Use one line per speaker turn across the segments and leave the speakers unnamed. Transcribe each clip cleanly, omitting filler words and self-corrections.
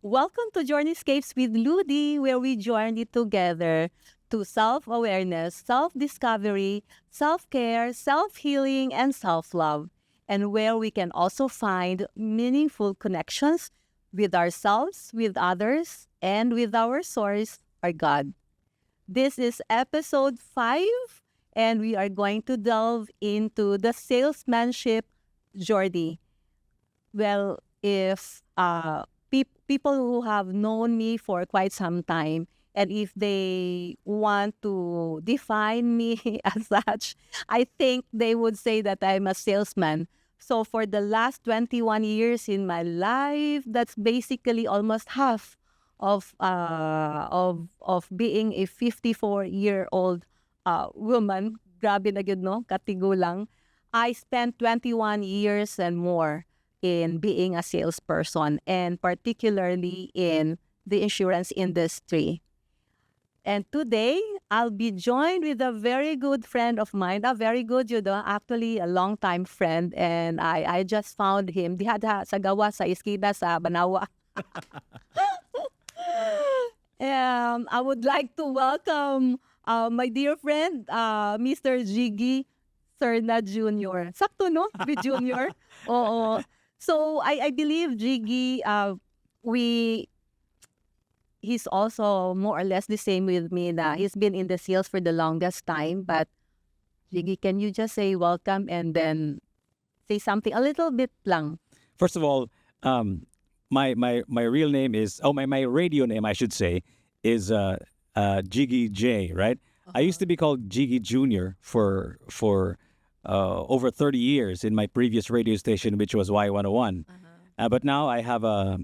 Welcome to Journeyscapes with Ludi, where we journey together to self-awareness, self-discovery, self-care, self-healing, and self-love, and where we can also find meaningful connections with ourselves, with others, and with our source, our God. This is episode 5, and we are going to delve into the salesmanship journey. Well, if people who have known me for quite some time, and if they want to define me as such, I think they would say that I'm a salesman. So for the last 21 years in my life, that's basically almost half of being a 54-year-old woman. Grabe na gyud, no? Katigulang. I spent 21 years and more in being a salesperson, and particularly in the insurance industry. And today, I'll be joined with a very good friend of mine, a very good, actually a long-time friend. And I just found him diha sa gawa sa Iskida sa Banawa. I would like to welcome my dear friend, Mr. Jiggy Serna Jr. Sakto, no? With Junior. Oo. So I believe Jiggy, he's also more or less the same with me na he's been in the sales for the longest time. But Jiggy, can you just say welcome and then say something a little bit lang?
First of all, my real name is my radio name, I should say, is Jiggy J, right? I used to be called Jiggy Junior for over 30 years in my previous radio station, which was Y101. But now I have a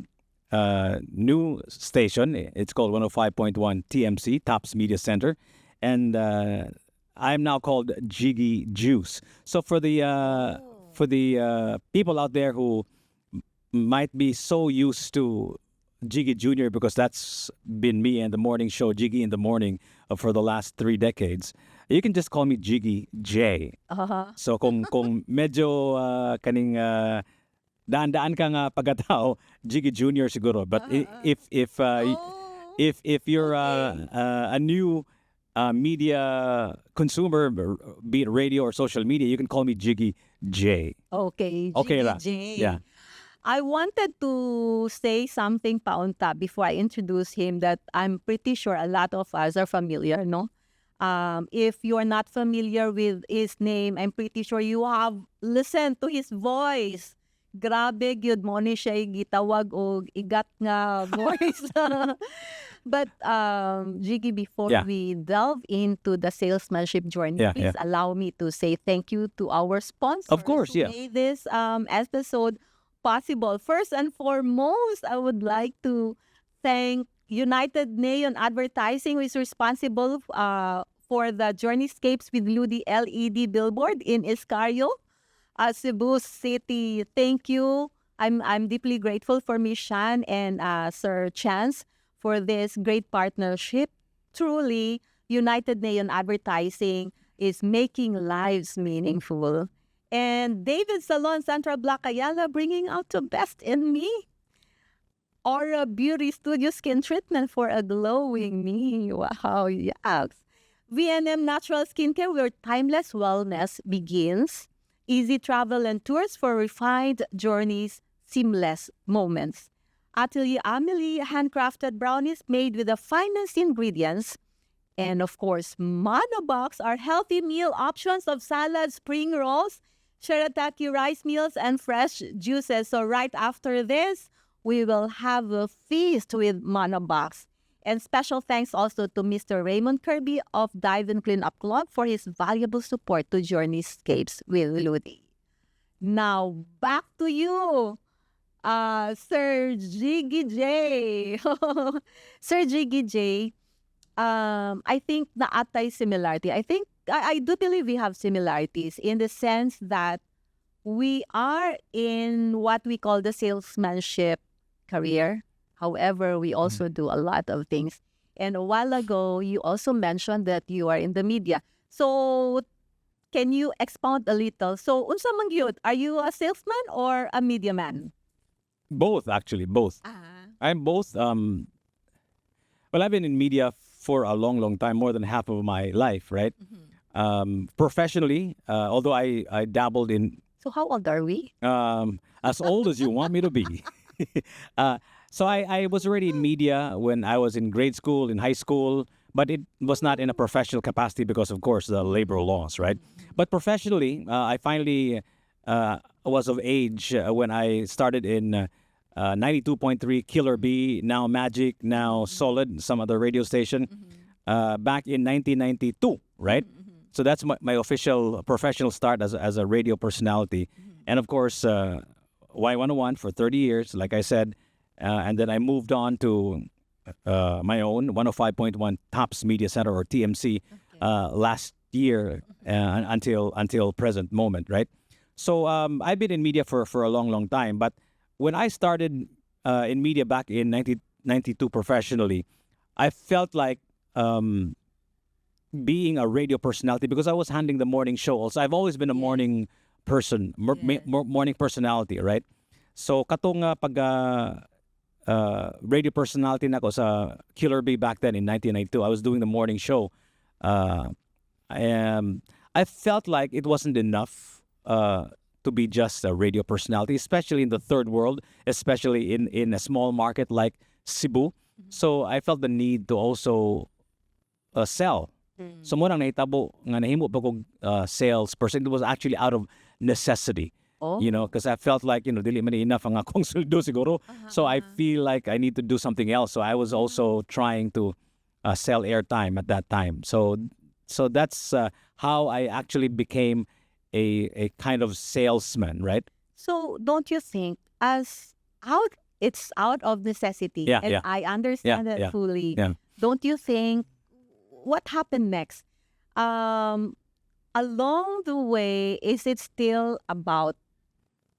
new station. It's called 105.1 TMC, Tops Media Center, and I'm now called Jiggy Juice. So for the people out there who might be so used to Jiggy Jr., because that's been me and the morning show Jiggy in the Morning for the last 3 decades, you can just call me Jiggy J. So kung medyo kaning daan-daan ka nga pagkatao, Jiggy Jr. siguro. But if you're a new media consumer, be it radio or social media, you can call me Jiggy J.
Okay,
Okay
Jiggy
ra.
J.
Yeah.
I wanted to say something paunta before I introduce him that I'm pretty sure a lot of us are familiar, no? If you're not familiar with his name, I'm pretty sure you have listened to his voice. Grabe, gyud mo ni siya gitawag og igat nga voice. But Jiggy, before
Yeah.
we delve into the salesmanship journey,
Yeah,
please
yeah.
allow me to say thank you to our sponsors
Of course,
who
yeah.
made this episode possible. First and foremost, I would like to thank United Neon Advertising, who is responsible for the Journeyscapes with Ludi LED billboard in Iscario, Cebu City. Thank you. I'm deeply grateful for Miss Shan and Sir Chance for this great partnership. Truly, United Neon Advertising is making lives meaningful. And David Salon Central Block Ayala bringing out the best in me. Aura Beauty Studio Skin Treatment for a glowing me. Wow, yes. VNM Natural Skincare, where timeless wellness begins. Easy travel and tours for refined journeys, seamless moments. Atelier Amelie, handcrafted brownies made with the finest ingredients. And of course, Monobox, our healthy meal options of salads, spring rolls, shirataki rice meals, and fresh juices. So right after this, we will have a feast with Monobox. And special thanks also to Mr. Raymond Kirby of Dive and Clean Up Club for his valuable support to Journeyscapes with Ludi. Now, back to you, Sir Jiggy J. Sir Jiggy J, I think naatay similarity. I do believe we have similarities in the sense that we are in what we call the salesmanship career. However, we also do a lot of things. And a while ago, you also mentioned that you are in the media. So, can you expound a little? So, unsa man gyud? Are you a salesman or a media man?
Both, actually, both. I'm both. Well, I've been in media for a long, long time, more than half of my life, right? Professionally, although I dabbled in
So how old are we?
as old as you want me to be. uh, so I was already in media when I was in grade school, in high school, but it was not in a professional capacity because, of course, the labor laws, right? But professionally, I finally was of age when I started in 92.3 Killer B, now Magic, now Solid, some other radio station, back in 1992, right? So that's my official professional start as a radio personality. And of course, Y101 for 30 years, like I said. And then I moved on to my own 105.1 Tops Media Center, or TMC, last year until present moment, right? So I've been in media for a long, long time. But when I started in media back in 1992 professionally, I felt like being a radio personality, because I was handling the morning show. Also, I've always been a morning person, morning personality, right? So katong pag radio personality na ako sa Killer B back then in 1992, I was doing the morning show. I felt like it wasn't enough to be just a radio personality, especially in the third world, especially in a small market like Cebu. So I felt the need to also sell. So mo nang nahitabo nga nahimo pa kog salesperson. It was actually out of necessity.
Oh.
You know, because I felt like, dili man enough ang akong sweldo siguro. So I feel like I need to do something else. So I was also trying to sell airtime at that time. So that's how I actually became a kind of salesman, right?
So don't you think it's out of necessity,
Yeah,
and
yeah.
I understand
Yeah,
that
yeah,
fully.
yeah.
Don't you think what happened next? Along the way, is it still about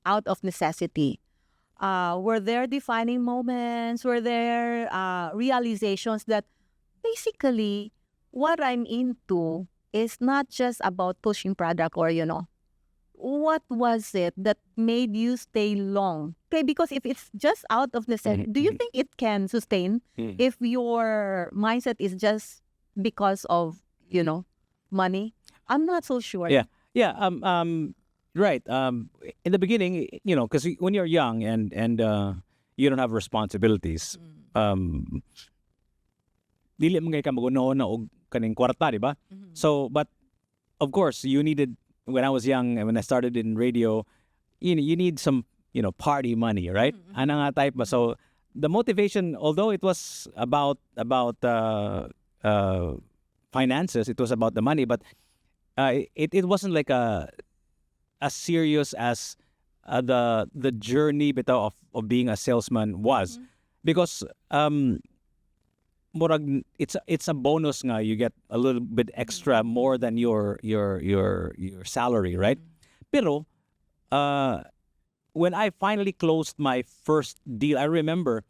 out of necessity? Were there defining moments? Were there realizations that basically what I'm into is not just about pushing product, or what was it that made you stay long? Okay, because if it's just out of necessity, do you think it can sustain if your mindset is just because of money? I'm not so sure.
Yeah. Yeah. Right. In the beginning, because when you're young and you don't have responsibilities, dili man kay ka magunaon na og kaning kwarta, di ba? So, but of course, you needed, when I was young and when I started in radio, you need some, party money, right? Ana nga type ba? So, the motivation, although it was about finances, it was about the money, but it wasn't like as serious as the journey bitaw of being a salesman was, because murag it's a bonus nga, you get a little bit extra more than your salary, right? Pero when I finally closed my first deal, I remember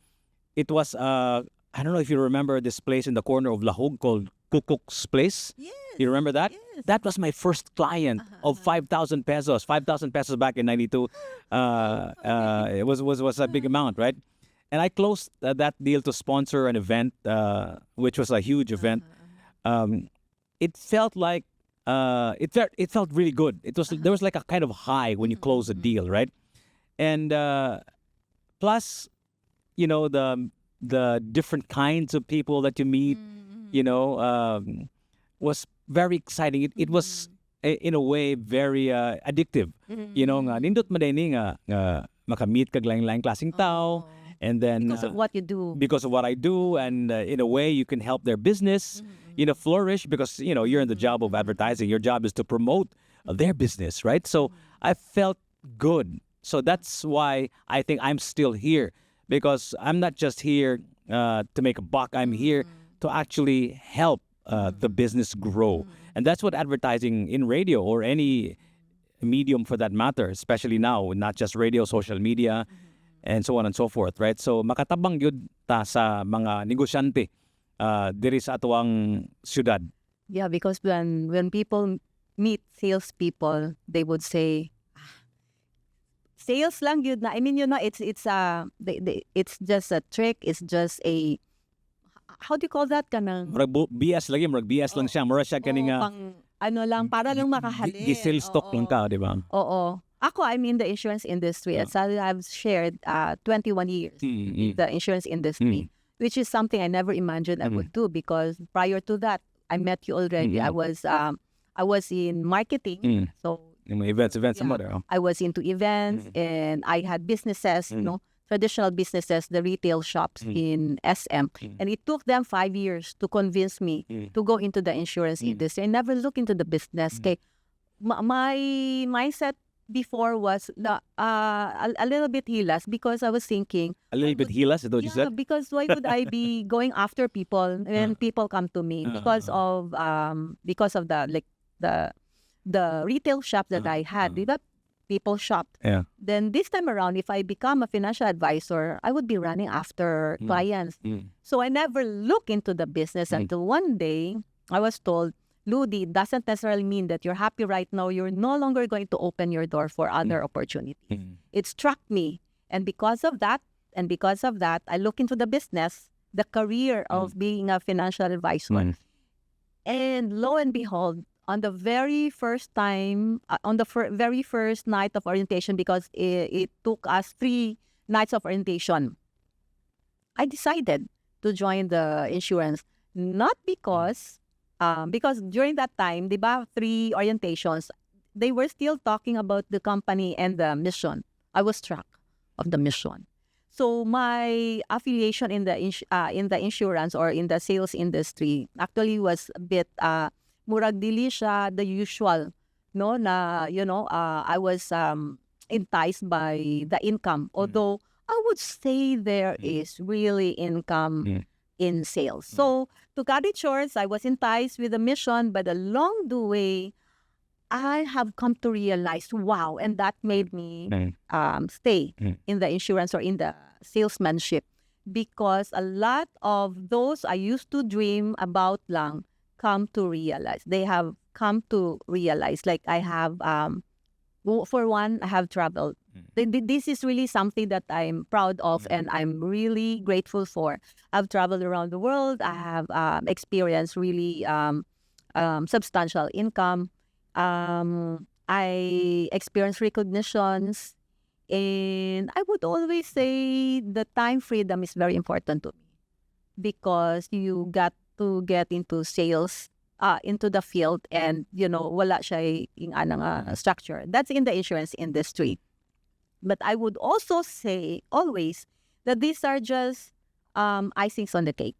it was I don't know if you remember this place in the corner of Lahog called Kukuk's Place.
Yes.
You remember that?
Yes.
That was my first client of 5,000 pesos. 5,000 pesos back in 92. It was a big amount, right? And I closed that deal to sponsor an event, which was a huge event. It felt like it felt really good. There was like a kind of high when you close a deal, right? And plus, the different kinds of people that you meet, was very exciting. It was in a way very addictive. Nga nindot madayni nga makamit kag lain-lain klaseng tao, and then
Because of what you do.
because of what I do, and in a way you can help their business, flourish, because you're in the job of advertising. Your job is to promote their business, right? So I felt good. So that's why I think I'm still here, because I'm not just here to make a buck. I'm here to actually help the business grow. And that's what advertising in radio, or any medium for that matter, especially now, not just radio, social media, and so on and so forth, right? So makatabang yun ta sa mga negosyante diri sa atuang syudad.
Yeah, because when people meet salespeople, they would say, sales lang yun na. I mean, it's it's just a trick. It's just a, how do you call that? Kanang
BS lagi, murag BS lang siya. Mura siya kaning
pang ano lang, para lang makahali.
Gisale stock lang ka, di ba?
Oo. Ako, I'm in the insurance industry. As I've shared, 21 years in the insurance industry, which is something I never imagined I would do, because prior to that, I met you already. I was in marketing. So
Yung mga events mo
yeah, I was into events, and I had businesses, traditional businesses, the retail shops in SM. And it took them 5 years to convince me to go into the insurance industry. I never look into the business. Okay, my mindset before was a little bit hilas, because I was thinking,
A little bit hilas, is that what you
yeah,
said?
because why would I be going after people when people come to me because of the like the retail shop that I had, di ba? People shopped.
Yeah.
Then this time around, if I become a financial advisor, I would be running after clients. So I never look into the business until one day I was told, Ludi, it doesn't necessarily mean that you're happy right now. You're no longer going to open your door for other opportunities. It struck me. And because of that, I look into the business, the career of being a financial advisor. And lo and behold, on the very first time, on the very first night of orientation, because it took us 3 nights of orientation, I decided to join the insurance. Not because during that time, di ba, 3 orientations, they were still talking about the company and the mission. I was struck of the mission. So my affiliation in the insurance or in the sales industry actually was a bit murag dili siya the usual, no, na I was enticed by the income, although I would say there is really income in sales. So to cut it short, I was enticed with the mission, but along the way I have come to realize, wow, and that made me stay in the insurance or in the salesmanship, because a lot of those I used to dream about lang come to realize. They have come to realize. Like I have, for one, I have traveled. This is really something that I'm proud of and I'm really grateful for. I've traveled around the world. I have experienced really substantial income. I experienced recognitions. And I would always say the time freedom is very important to me, because you got to get into sales, into the field, and wala siya yung anang structure. That's in the insurance industry. But I would also say always that these are just icings on the cake,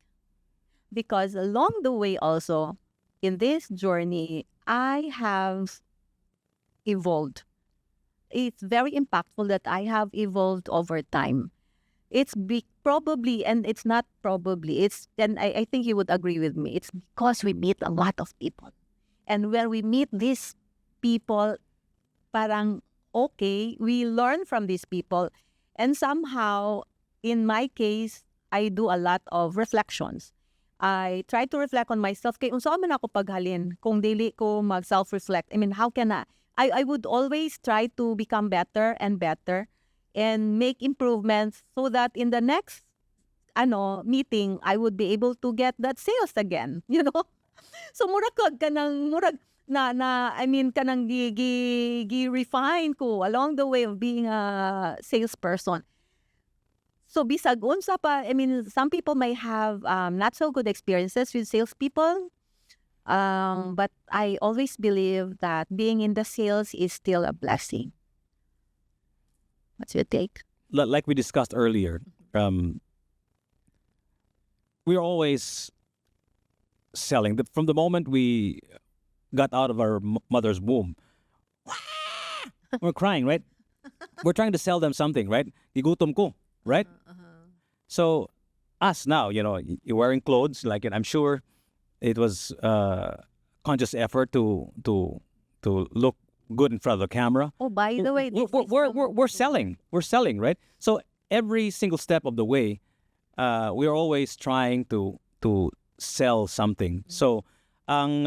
because along the way also in this journey I have evolved. It's very impactful that I have evolved over time. It's probably, and it's not probably, and I think you would agree with me, it's because we meet a lot of people. And when we meet these people, parang, okay, we learn from these people. And somehow, in my case, I do a lot of reflections. I try to reflect on myself. Kaya unsa man ako paghalin kung dili ko mag-self-reflect. I mean, how can I would always try to become better and better and make improvements so that in the next meeting, I would be able to get that sales again, So murag kanang I mean kanang gi-refine ko along the way of being a salesperson. So bisag unsa pa, I mean, some people may have not so good experiences with salespeople. But I always believe that being in the sales is still a blessing. What's your take?
Like we discussed earlier, we're always selling. From the moment we got out of our mother's womb, we're crying, right? We're trying to sell them something, right? Gigutom ko, right? So us now, you're wearing clothes, like, and I'm sure it was conscious effort to look good in front of the camera.
Oh, by the way,
we're selling. We're selling, right? So every single step of the way, we're always trying to sell something. So ang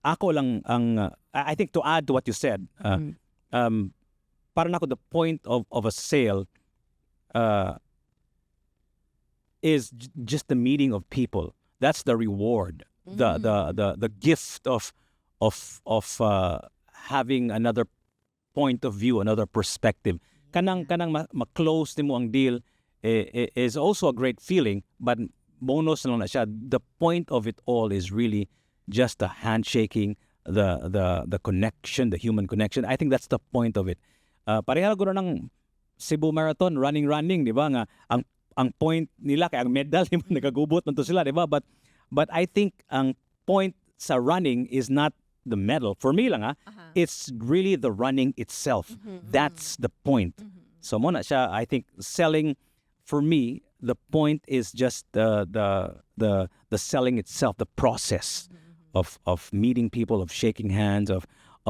ako lang ang I think to add to what you said, para ako the point of a sale is just the meeting of people. That's the reward, the gift of having another point of view, another perspective. Kanang ma-close nimo ang deal is also a great feeling, but bonus lang na siya. The point of it all is really just the handshaking, the connection, the human connection. I think that's the point of it. Pareha ko ng Cebu Marathon, running, di ba? Nga, ang point nila, kaya ang medal, nagagubot man to sila, di ba? But I think ang point sa running is not the medal. For me lang, it's really the running itself. That's the point. So mo na siya, I think selling, for me, the point is just the selling itself, the process of meeting people, of shaking hands, of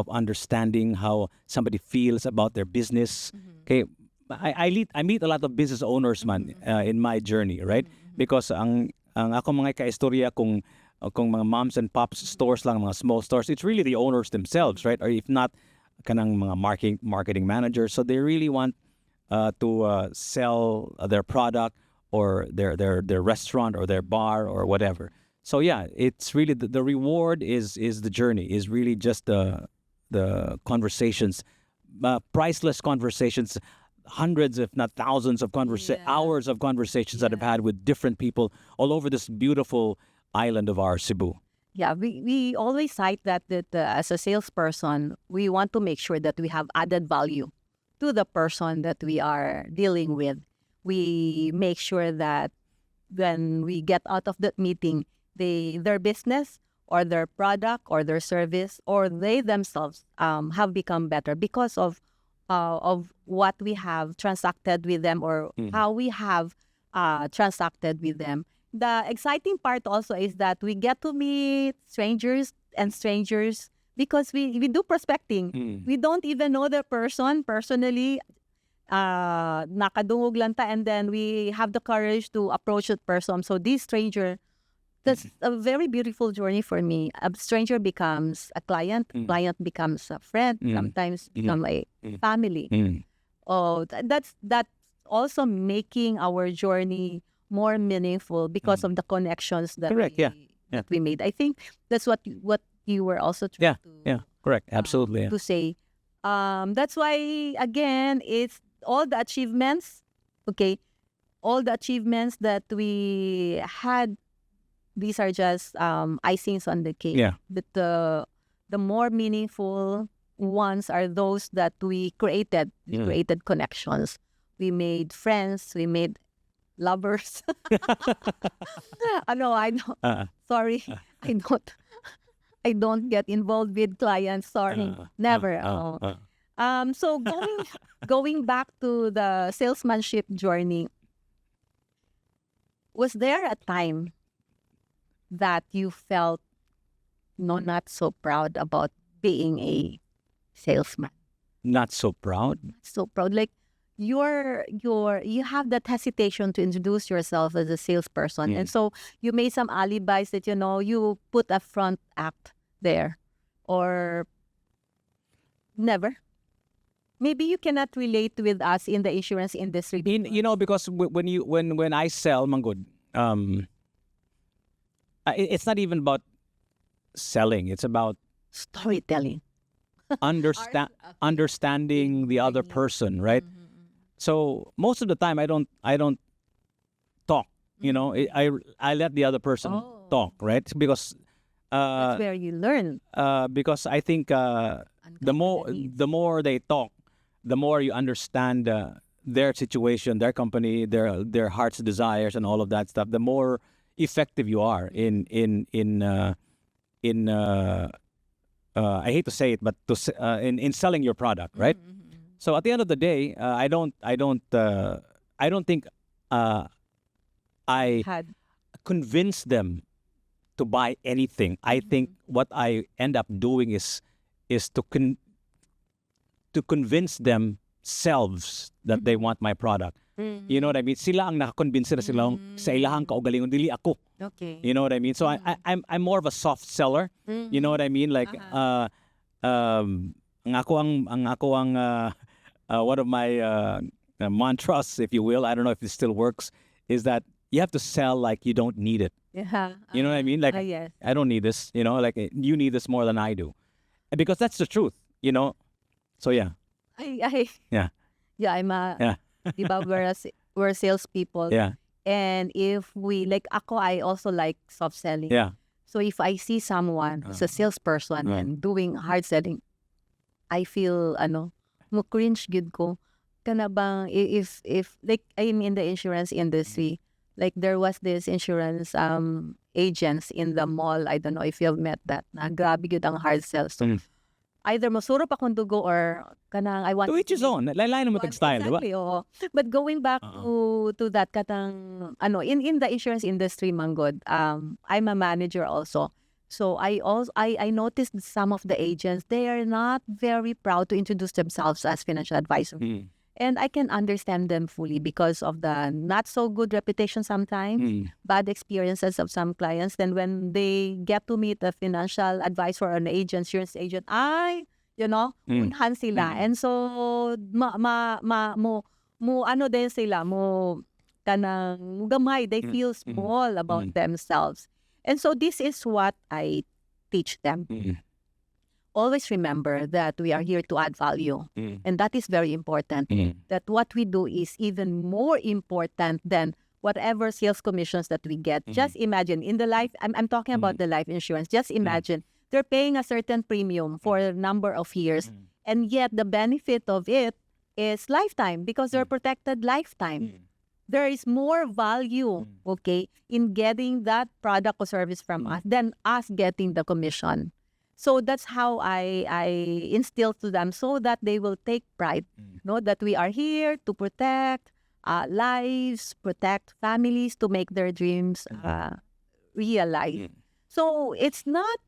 understanding how somebody feels about their business. Okay, I meet a lot of business owners man in my journey, right? Because ang ako mga kaistorya kung mga moms and pops stores lang, mga small stores, it's really the owners themselves, right? Or if not, kanang mga marketing managers. So they really want to sell their product or their restaurant or their bar or whatever. So yeah, it's really the reward is the journey, is really just the conversations, priceless conversations, hundreds if not thousands of hours of conversations that I've had with different people all over this beautiful island of our Cebu.
Yeah, we always cite that as a salesperson, we want to make sure that we have added value to the person that we are dealing with. We make sure that when we get out of that meeting, their business or their product or their service or they themselves have become better because of what we have transacted with them or how we have transacted with them. The exciting part also is that we get to meet strangers because we do prospecting. We don't even know the person personally. Nakadungog lang ta, and then we have the courage to approach that person. So this stranger, that's a very beautiful journey for me. A stranger becomes a client, client becomes a friend, sometimes become a family. Oh, that's also making our journey more meaningful because of the connections that
Correct,
that we made. I think that's what you were also trying
correct, absolutely.
to say. That's why again, it's all the achievements. Okay, all the achievements that we had. These are just icings on the cake.
Yeah.
But the more meaningful ones are those that we created. We created connections. We made friends. We made lovers. No, I don't. Sorry, I don't get involved with clients. Sorry, never. So going back to the salesmanship journey, was there a time that you felt not so proud about being a salesman?
Not so proud.
So proud, like you have that hesitation to introduce yourself as a salesperson, and so you made some alibis that you put a front act there, or never. Maybe you cannot relate with us in the insurance industry.
Because when I sell, Manggod, it's not even about selling. It's about
storytelling,
understanding the other person, right? So most of the time, I don't talk. I let the other person talk, right? Because
that's where you learn.
Because I think the more they talk, the more you understand their situation, their company, their heart's desires, and all of that stuff. The more effective you are in I hate to say it, but in selling your product, right? So at the end of the day, I don't think I
Had
convince them to buy anything. I think what I end up doing is to convince themselves that they want my product. You know what I mean? Sila ang nakakonvince na sila sa ilahang kaugalingon, dili ako.
okay.
You know what I mean? So I'm more of a soft seller. You know what I mean? Like ang ako ang one of my mantras, if you will, I don't know if it still works, is that you have to sell like you don't need it.
Yeah.
You know what I mean? Like,
Yes.
I don't need this, you know, like you need this more than I do. And because that's the truth, you know? So yeah,
I
yeah,
yeah, I'm
yeah,
di ba, we're salespeople.
yeah,
And if we, like ako, I also like soft selling.
yeah.
So if I see someone who's a salesperson
Right.
and doing hard selling, I feel, mo cringe gid ko. Kana bang, if, like, I'm in the insurance industry, like there was this insurance agents in the mall, I don't know if you've met that, na grabe gid ang hard sell. So,
Mm.
either masurop akong dugo or kanang I want
To each his own. Lain mo
one.
tag-style, di ba?
Exactly, oo. But going back to that katang in the insurance industry, Manggod, I'm a manager also. So I noticed some of the agents, they are not very proud to introduce themselves as financial advisor.
Mm.
And I can understand them fully because of the not so good reputation sometimes,
Mm.
bad experiences of some clients. Then when they get to meet a financial advisor or an agent, insurance agent, unhan sila. And so, ano din sila, kanang gamay, they feel small about themselves. And so this is what I teach them.
Mm.
Always remember that we are here to add value.
Mm.
And that is very important.
Mm.
That what we do is even more important than whatever sales commissions that we get. Just imagine in the life, I'm talking about the life insurance. Just imagine they're paying a certain premium for a number of years, and yet the benefit of it is lifetime because they're protected lifetime. There is more value, okay, in getting that product or service from us than us getting the commission. So that's how I instill to them so that they will take pride, that we are here to protect lives, protect families, to make their dreams realized. So it's not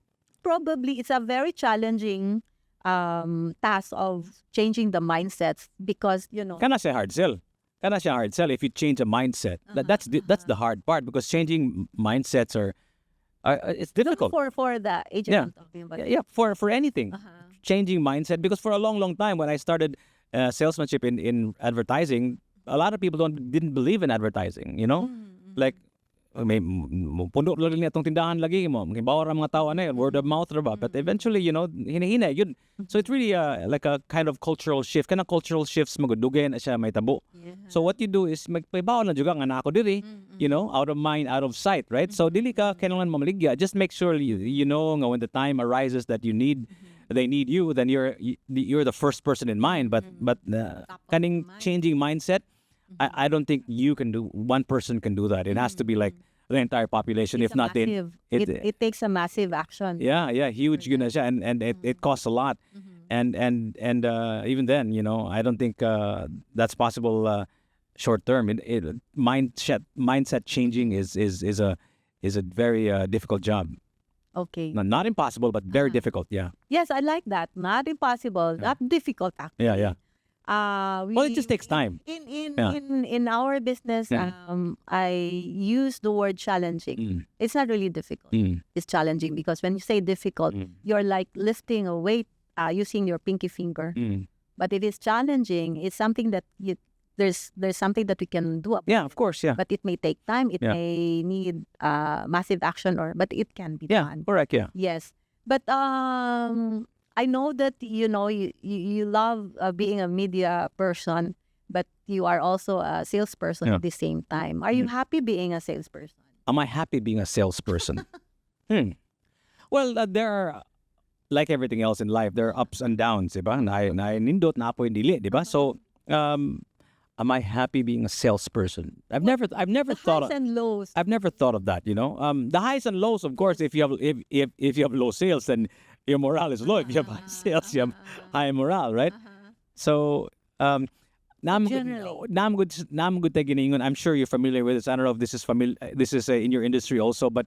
it's a very challenging task of changing the mindsets because,
Kana siya hard sell. Kana siya hard sell if you change a mindset. That's the hard part because changing mindsets are it's difficult.
for the agent
Yeah.
I'm talking about.
Yeah, for anything. Changing mindset because for a long time when I started salesmanship in advertising, a lot of people didn't believe in advertising, you know? Like may puno lang niya tong tindahan lagi mo. Bawar ang mga tao na yun, word of mouth ra ba? But eventually, hinahina yun. So it's really like a kind of cultural shift. Kana cultural shifts magudugay na siya may tabo. So what you do is magpaybaw na juga nga na ako diri, out of mind, out of sight, right? So dili ka kailangan mamaligya. Just make sure you know nga when the time arises that they need you, then you're the first person in mind. But kaning changing mindset, I don't think one person can do that. It has to be like the entire population.
It's
If not,
it takes a massive action.
yeah, huge yun na siya, and it costs a lot. And even then, I don't think that's possible short term. Mindset changing is a very difficult job.
Okay.
Not impossible, but very difficult. Yeah.
Yes, I like that. Not impossible, not difficult actually.
Yeah. Well, it just takes time.
In our business,
Yeah.
I use the word challenging. It's not really difficult. It's challenging because when you say difficult, you're like lifting a weight using your pinky finger. But it is challenging. It's something that there's something that we can do.
Yeah, of course. Yeah.
But it may take time. It
Yeah.
may need massive action, but it can be
Yeah.
done.
Correct. Yeah.
Yes. But I know that you love being a media person, but you are also a salesperson
Yeah.
at the same time. Are you happy being a salesperson?
Am I happy being a salesperson? Well, there are, like everything else in life, there are ups and downs, diba? Nindot na apoy dili, diba? So, am I happy being a salesperson? I've never thought
Highs and lows.
I've never thought of that, The highs and lows, of course, if you have low sales, then your morale is low. If you have high sales, you have high morale, right? So,
Generally.
Namgud taginingon. I'm sure you're familiar with this. I don't know if this is in your industry also, but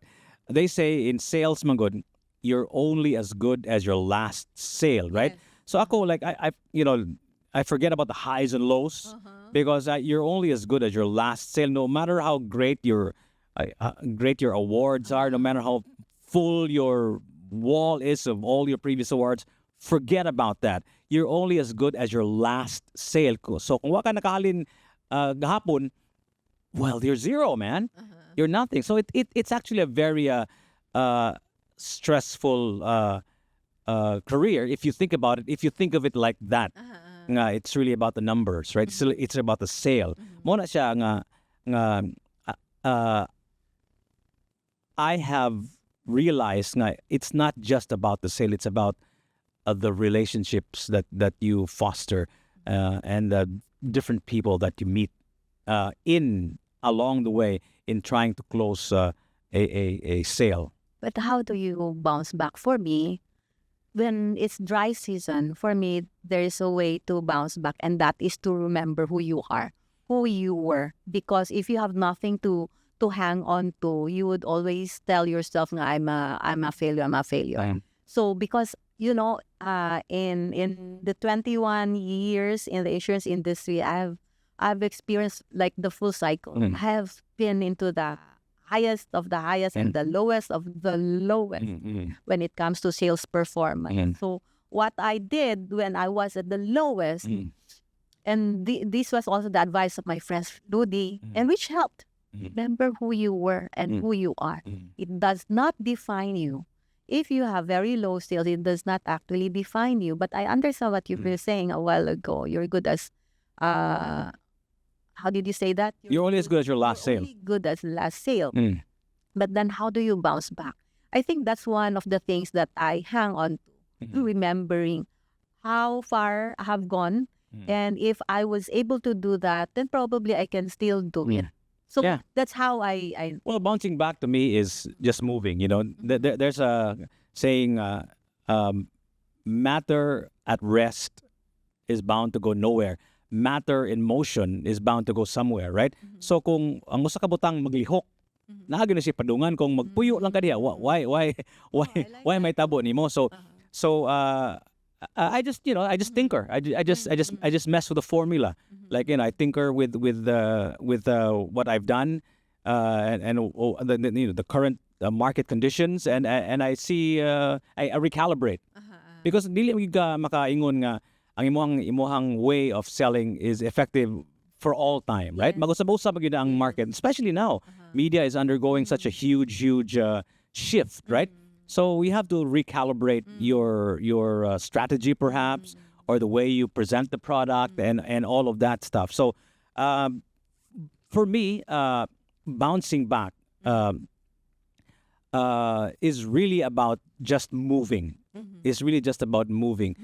they say in sales, Manggod, you're only as good as your last sale, right? So ako, like I forget about the highs and lows because you're only as good as your last sale. No matter how great your awards are, no matter how full your wall is of all your previous awards, forget about that. you're only as good as your last sale ko. So kung wa ka nakahalin gahapon, well, you're zero, man. You're nothing. So it's actually a very stressful career if you think about it. If you think of it like that, nga it's really about the numbers, right? It's about the sale. Mo na siya nga I have realized nga it's not just about the sale. It's about the relationships that you foster and the different people that you meet in along the way in trying to close a sale.
But how do you bounce back? For me, when it's dry season, for me, there is a way to bounce back, and that is to remember who you are, who you were. Because if you have nothing to hang on to, you would always tell yourself, "Nga, I'm a failure, I'm a failure." So because in the 21 years in the insurance industry, I've experienced like the full cycle. I have been into the highest of the highest and the lowest of the lowest when it comes to sales performance. So what I did when I was at the lowest, and this was also the advice of my friend Rudy, and which helped. Remember who you were and who you are. It does not define you. If you have very low sales, it does not actually define you. But I understand what you were saying a while ago. You're good as, how did you say that?
You're only as good as your last sale.
Only good as last sale. But then how do you bounce back? I think that's one of the things that I hang on to, remembering how far I have gone. And if I was able to do that, then probably I can still do it. So that's how I
Well, bouncing back to me is just moving. You know, there's a saying, matter at rest is bound to go nowhere. Matter in motion is bound to go somewhere, right? So kung ang usa ka butang maglihok, naagi na si padungan kung magpuyo lang ka diha. Why may tabo nimo? So I just tinker. I just mess with the formula. Like I tinker with what I've done and the current market conditions and I see I recalibrate because dili ka makaingon nga ang imuhang way of selling is effective for all time, right? Magusab-usab gyud ang market, especially now. Media is undergoing such a huge shift, right? So we have to recalibrate your strategy, perhaps, or the way you present the product and all of that stuff. So for me, bouncing back is really about just moving. It's really just about moving.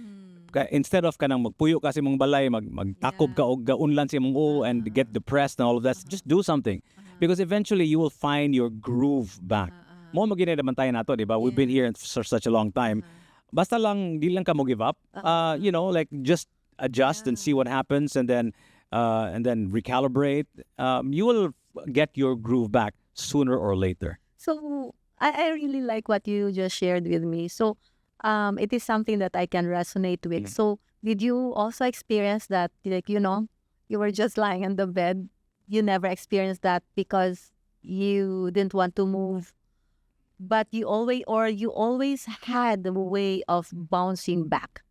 Instead of kanang magpuyo kasi mong balay, magtakob ka og gaunlan si mong and get depressed and all of that, just do something. Because eventually you will find your groove back. Mo magina naman tayo nato, di ba? We've been here for such a long time. Basta lang di lang ka mo give up. Like just adjust and see what happens and then recalibrate. You will get your groove back sooner or later.
So I really like what you just shared with me. So it is something that I can resonate with. So did you also experience that, like, you were just lying on the bed? You never experienced that because you didn't want to move, but you always had a way of bouncing back.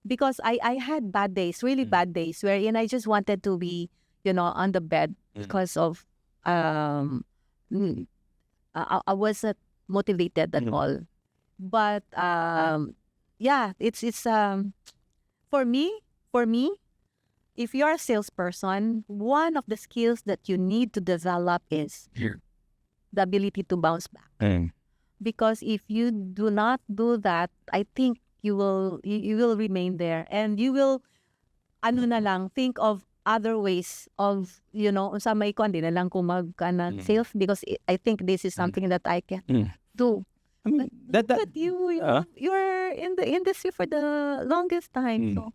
Because I had bad days, really bad days, wherein I just wanted to be, on the bed because of I wasn't motivated at all. But it's for me, if you're a salesperson, one of the skills that you need to develop is the ability to bounce back. Because if you do not do that, I think you will remain there and you will think of other ways of unsa may kon di na lang ko sales, because I think this is something that I can do.
I mean,
but you're in the industry for the longest time. So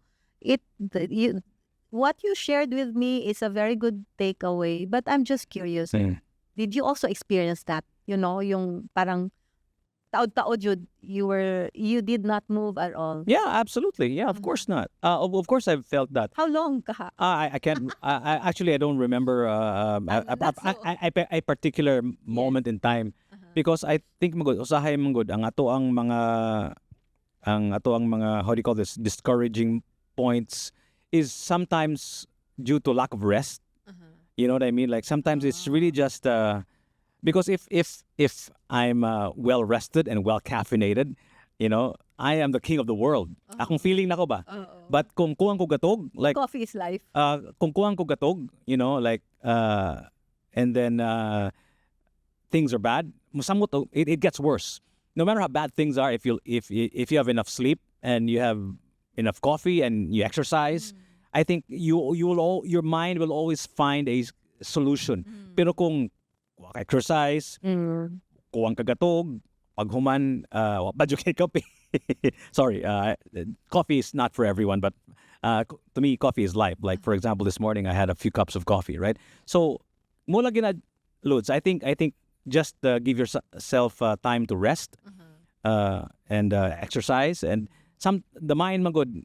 what you shared with me is a very good takeaway. But I'm just curious, did you also experience that? Yung parang taod-taod you did not move at all.
Yeah, absolutely. Yeah, of course not. Of course I've felt that.
How long ka?
I can't. Actually, I don't remember a particular moment in time because I think usahay magud ang ato ang mga how do you call this, discouraging points is sometimes due to lack of rest. You know what I mean? Like sometimes it's really just because if I'm well rested and well caffeinated, you know, I am the king of the world. Akong feeling nako ba? But kung kuwang ko gatog, like
Coffee is life.
kung kuwang ko gatog, you know, like and then things are bad, musamot it gets worse. No matter how bad things are, if you have enough sleep and you have enough coffee and you exercise, I think your mind will always find a solution. Pero kung wag exercise, kuwang kagatog, paghuman, badyo kay kape. Sorry, coffee is not for everyone, but to me, coffee is life. Like for example, this morning I had a few cups of coffee, right? So, mula gina, Lods, I think just give yourself time to rest and exercise, and the mind magod,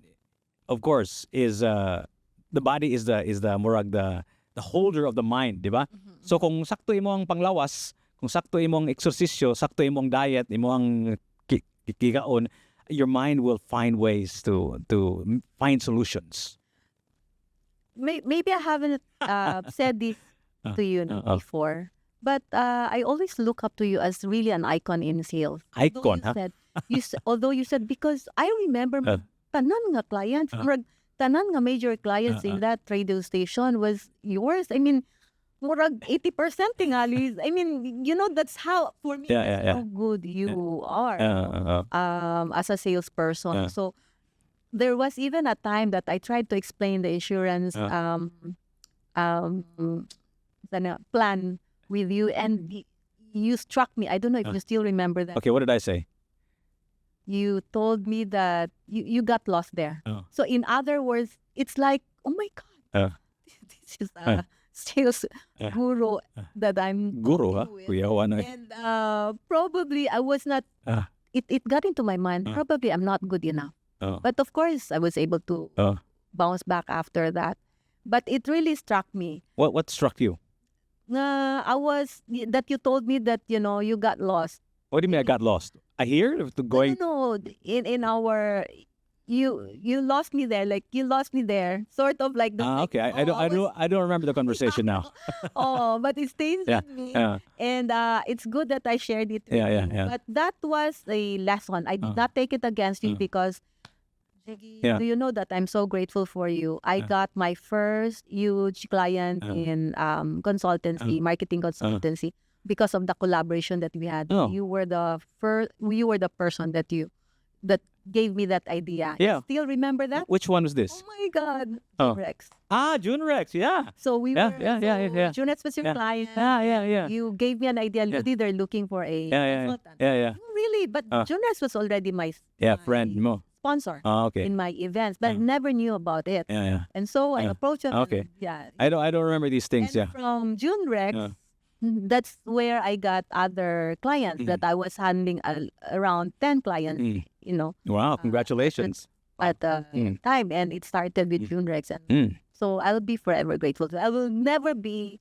of course, is the body is the murag the holder of the mind, di ba? So kung sakto imong panglawas, kung sakto imong eksersisyo, sakto imong diet, imong kikaon, your mind will find ways to find solutions.
Maybe I haven't said this to you before, but I always look up to you as really an icon in sales.
Icon, huh?
Although you said, because I remember tanan nga clients, murag tanan nga major clients in that radio station was yours. I mean, murag 80% tingali. I mean, you know, that's how, for me, that's how good you are as a salesperson. So there was even a time that I tried to explain the insurance plan with you, and you struck me. I don't know if you still remember that.
Okay, what did I say?
You told me that you got lost there. So in other words, it's like, oh my God, this is a sales guru that I'm
Guru, huh?
with.
Kuya Juan,
And probably I was not, it got into my mind, probably I'm not good enough. But of course, I was able to bounce back after that. But it really struck me.
What struck you?
That you told me that, you know, you got lost.
What do you mean I got lost? I hear to going.
No, in our, you lost me there. Like you lost me there, sort of like the.
Okay, I don't remember the conversation now.
But it stays with me, and it's good that I shared it. With you. But that was a lesson. I did not take it against you because. Do you know that I'm so grateful for you? I got my first huge client in consultancy, marketing consultancy, because of the collaboration that we had. You were the person that gave me that idea.
Yeah.
Still remember that?
Which one was this?
Oh my God, Rex.
Junrex, yeah.
So we were Junrex was your client.
Yeah.
You gave me an idea. Ludi, they're looking for a consultant.
Yeah.
Really, but Junrex was already my
friend mo.
Sponsor
okay.
in my events, but I never knew about it. And so I approached him.
Okay.
And,
I don't remember these things.
And from Junrex, that's where I got other clients that I was handling around 10 clients. You know.
Wow! Congratulations.
At the time, and it started with Junrex, and so I'll be forever grateful. I will never be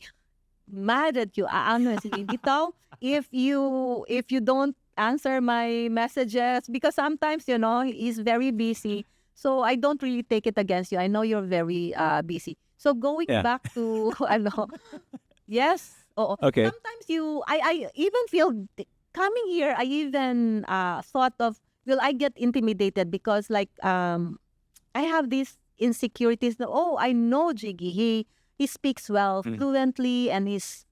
mad at you. Honestly, bitaw, if you don't answer my messages, because sometimes, you know, he's very busy, so I don't really take it against you. I know you're very busy. So going back to yes.
Okay.
Sometimes I even feel coming here. I even thought of, will I get intimidated because like I have these insecurities that, I know Jiggy, he speaks well, fluently, and he's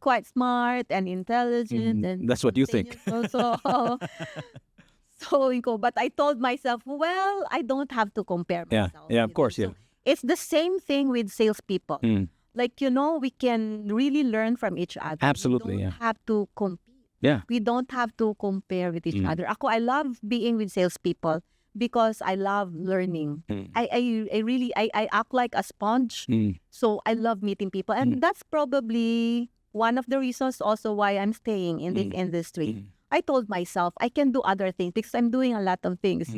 quite smart and intelligent. And
that's what you think.
But I told myself, well, I don't have to compare myself.
Yeah, of course,
So it's the same thing with salespeople. Like, you know, we can really learn from each other.
Absolutely,
we don't have to compete.
Yeah.
We don't have to compare with each other. I love being with salespeople because I love learning. I really act like a sponge. So I love meeting people. And that's probably one of the reasons also why I'm staying in this industry. I told myself I can do other things because I'm doing a lot of things.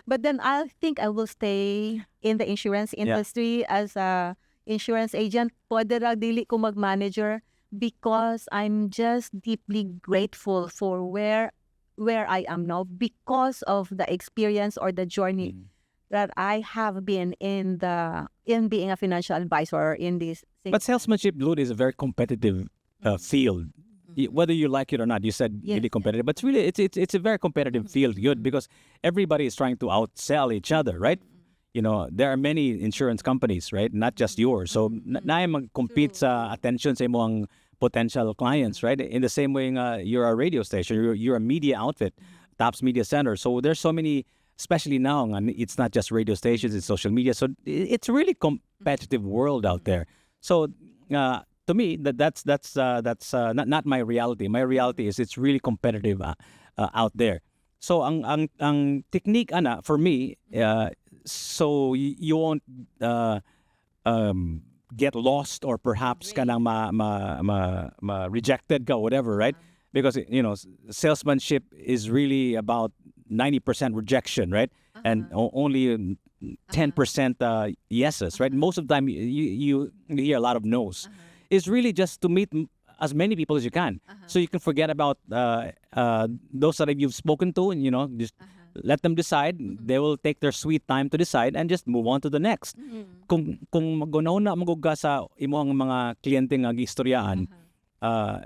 But then I think I will stay in the insurance industry as a insurance agent. Pwede ra dili ko mag-manager because I'm just deeply grateful for where where I am now because of the experience or the journey
Mm.
that I have been in being a financial advisor in this.
But salesmanship, Lud, is a very competitive field. Whether you like it or not, you said
Yes,
really competitive, but it's really it's a very competitive field. Good, because everybody is trying to outsell each other, right? You know, there are many insurance companies, right? Not just yours. So na mag-compete sa attention sa imong potential clients, right? In the same way, you're a radio station, you're a media outfit, Tops Media Center. So there's so many, especially now, and it's not just radio stations, it's social media. So it's a really competitive world out there. So to me, that's not my reality. My reality is it's really competitive out there. So ang technique ana for me, so you won't get lost, or perhaps ka nang rejected ka, whatever, right? Because you know, salesmanship is really about 90% rejection, right? And only 10% yeses, right? Most of the time you hear a lot of no's. It's really just to meet as many people as you can, so you can forget about those that you've spoken to, and you know, just let them decide. They will take their sweet time to decide and just move on to the next. Kung magunauna magugga sa imong mga kliyente nga giistoryaan,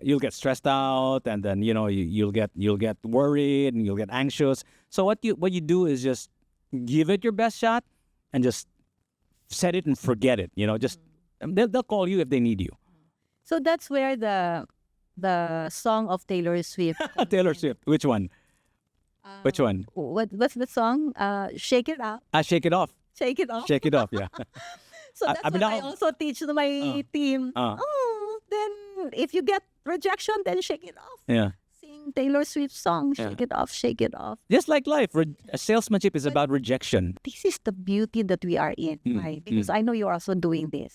you'll get stressed out, and then you know you'll get worried and you'll get anxious. So what you do is just give it your best shot and just set it and forget it. You know, just they'll call you if they need you.
So that's where the song of Taylor Swift.
Taylor Swift, which one? Which one?
What's the song? Shake It Up.
Shake it off.
Shake It Off.
Shake it off. Yeah.
So that's what I also teach to my team. Then if you get rejection, then shake it off.
Yeah.
Sing Taylor Swift song, Shake It Off, Shake It Off.
Just like life, salesmanship is about rejection.
This is the beauty that we are in, right? Because I know you're also doing this.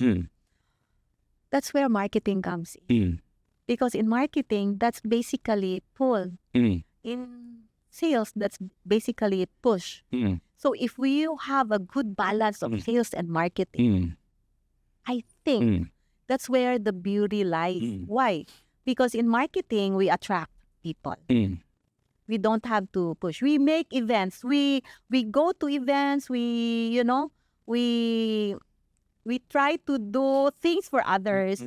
That's where marketing comes in. Because in marketing, that's basically pull. In sales, that's basically push. So if we have a good balance of sales and marketing, I think that's where the beauty lies. Why? Because in marketing, we attract people. We don't have to push. We make events. We go to events. We try to do things for others.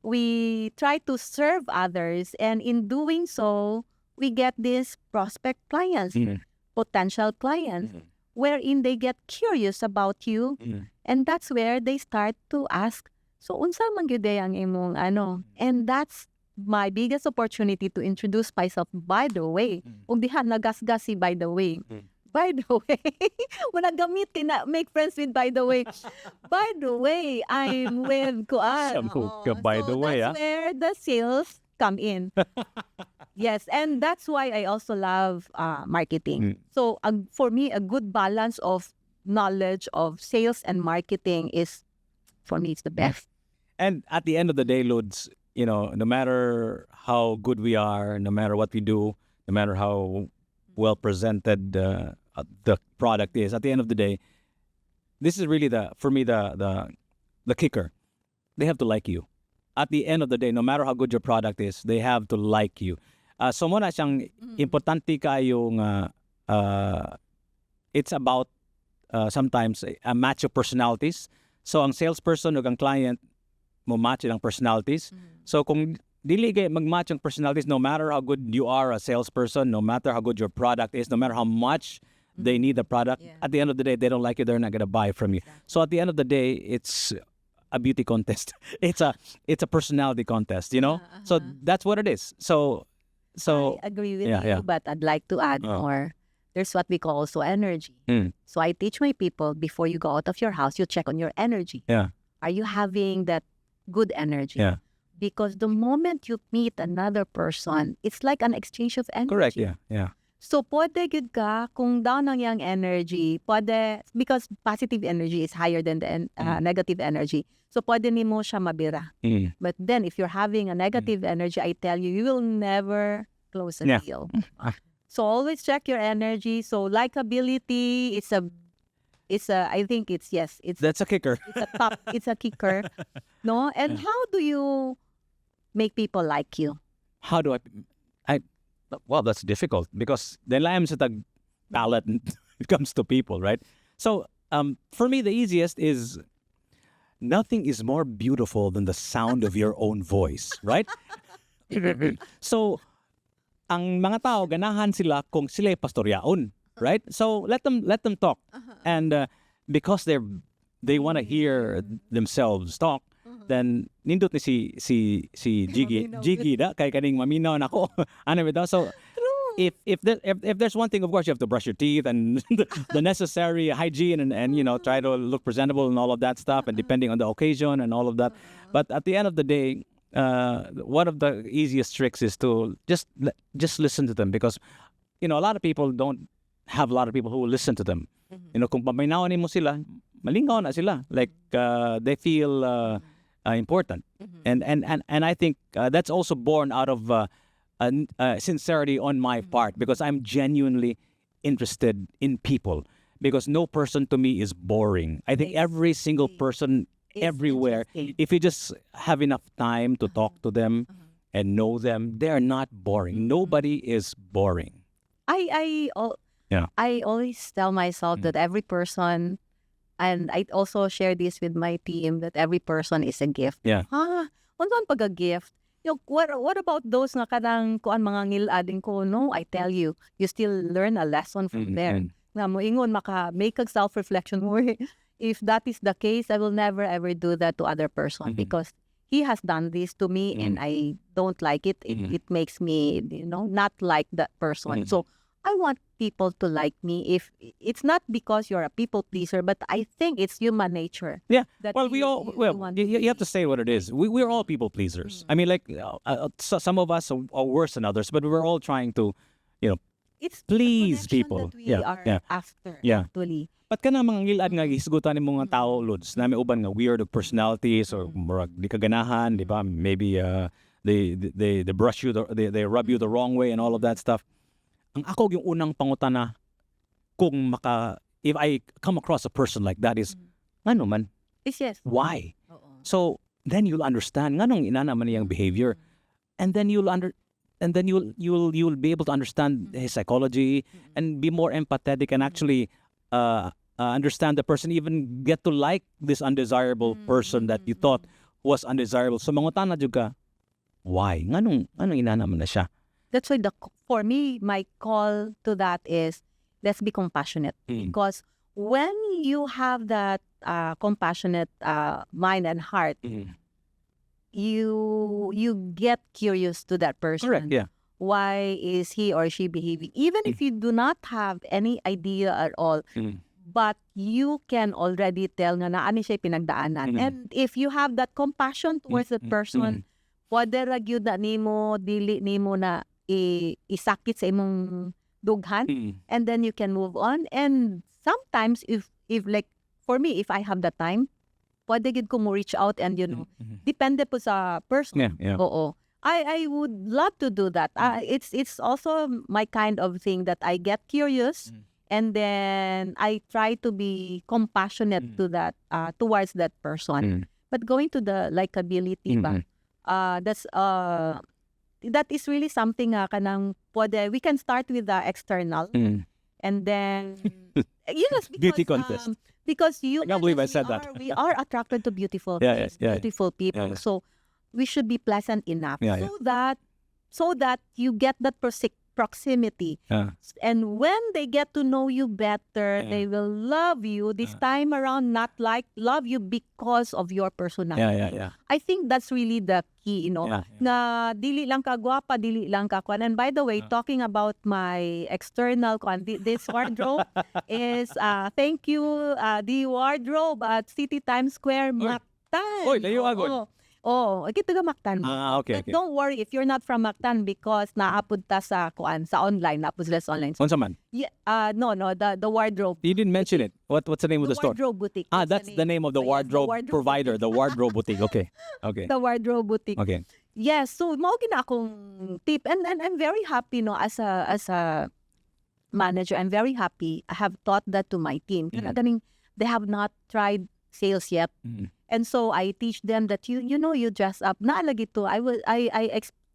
We try to serve others. And in doing so, we get these prospect clients, potential clients, wherein they get curious about you. And that's where they start to ask, so unsa man gyud ang imong ano? And that's my biggest opportunity to introduce myself. By the way, ug diha nagasgasi by the way. By the way, when I gamit kina make friends with by the way. By the way, I'm with Kuan.
By the way,
that's where the sales come in. Yes, and that's why I also love marketing. So for me, a good balance of knowledge of sales and marketing is, for me, it's the best.
And at the end of the day, Lods, you know, no matter how good we are, no matter what we do, no matter how well presented the product is, at the end of the day, this is really for me the kicker. They have to like you. At the end of the day, no matter how good your product is, they have to like you. So mo na siyang importante kayo nga it's about sometimes a match of personalities. So ang salesperson ug ang client mo match ang personalities. So kung dili kay mag-match ang personalities, no matter how good you are a salesperson, no matter how good your product is, no matter how much they need the product, at the end of the day, they don't like you, they're not going to buy from you. So at the end of the day, it's a beauty contest. It's a personality contest, you know? So that's what it is. So
I agree with you, but I'd like to add more. There's what we call also energy. So I teach my people, before you go out of your house, you check on your energy. Are you having that good energy? Because the moment you meet another person, it's like an exchange of energy.
Correct, yeah.
So pwede gud ka kung down ang yang energy, pwede, because positive energy is higher than the negative energy. So pwede nimo siya mabira. But then if you're having a negative energy, I tell you, you will never close a deal. So always check your energy. So likability, I think that's
a kicker.
It's a kicker. No? And how do you make people like you?
How do I well, that's difficult because then laim sa tag palate when it comes to people, right? So for me, the easiest is nothing is more beautiful than the sound of your own voice, right? So ang mga tao ganahan sila kung sila pastoryaon, right? So let them talk, and because they want to hear themselves talk, then nindot ni si Jiggy da kay kaning maminaw nako. Ano bitaw? So if there's one thing, of course, you have to brush your teeth and the necessary hygiene and try to look presentable and all of that stuff, and depending on the occasion and all of that. But at the end of the day, one of the easiest tricks is to just listen to them, because a lot of people don't have a lot of people who will listen to them. Kung paminawan mo sila, malingaw na sila, like they feel important, and I think that's also born out of sincerity on my part, because I'm genuinely interested in people, because no person to me is boring. I think every single person everywhere, if you just have enough time to talk to them and know them, they're not boring. Nobody is boring.
I always tell myself that every person, and I also share this with my team, that every person is a gift.
Yeah.
Unsan pag a gift? What about those nga kanang kuan mga ngilading ko? No, I tell you, you still learn a lesson from there. Nga mo ingon maka make a self-reflection mo. If that is the case, I will never ever do that to other person, because he has done this to me and I don't like it. It makes me, not like that person. So I want people to like me. If it's not because you're a people pleaser, but I think it's human nature.
Yeah.
That
Well,
want
you have to say what it is. We're all people pleasers. I mean, like some of us are worse than others, but we're all trying to,
it's
please
the connection
people.
that we are after,
Yeah.
actually.
But kana mga ngilad nga gisgutan ni mga tao, Lods, na may uban nga weird of personalities or murag di kaganahan, di ba? Maybe they brush you, they rub you the wrong way and all of that stuff. Ang ako yung unang pangutana kung if I come across a person like that is, ano man,
Yes.
why? So then you'll understand nganong inana man niyang behavior, and then you'll be able to understand his psychology and be more empathetic and actually understand the person, even get to like this undesirable person that you thought was undesirable. So mangutana jud ka, why? Nganong inana man na siya?
That's why for me, my call to that is, let's be compassionate. Because when you have that compassionate mind and heart, you get curious to that person.
Correct, yeah.
Why is he or she behaving? Even if you do not have any idea at all, but you can already tell nga naani siya pinagdaanan. And if you have that compassion towards the person, pwede ra gyud na nimo, dili nimo na isakit sa imong dughan, and then you can move on. And sometimes if like for me, if I have the time, pwede gid ko mo reach out and depende po sa person.
Yeah.
Oo. I would love to do that. It's also my kind of thing that I get curious, and then I try to be compassionate to that towards that person. But going to the likability ba, that is really something kanang pwede, we can start with the external, and then yes, because,
Beauty contest.
Because you,
I can't believe I said that.
we are attracted to beautiful
Yeah,
things, beautiful people.
Yeah.
So we should be pleasant enough,
Yeah,
so that you get that proximity. And when they get to know you better, they will love you this time around, not like love you because of your personality.
Yeah.
I think that's really the key, na dili lang ka gwapa, dili lang ka kwan. And by the way, talking about my external kwan, this wardrobe is thank you, the wardrobe at City Times Square, Mactan.
Oy, layo agad.
Oh, kita ga Mactan.
Okay.
But don't worry if you're not from Mactan, because naapod ta sa kuan, sa online, naapod sila sa online.
Unsa man?
Yeah, no, the wardrobe.
You didn't mention it. What's the name of the store?
Wardrobe boutique.
That's the name of the
Yes,
wardrobe provider, the wardrobe boutique. Okay.
The wardrobe boutique.
Okay.
Yes, so mao gina akong tip, and I'm very happy as a manager. I'm very happy. I have taught that to my team. Ganing they have not tried sales yet. And so I teach them that you dress up. Naalagi to. I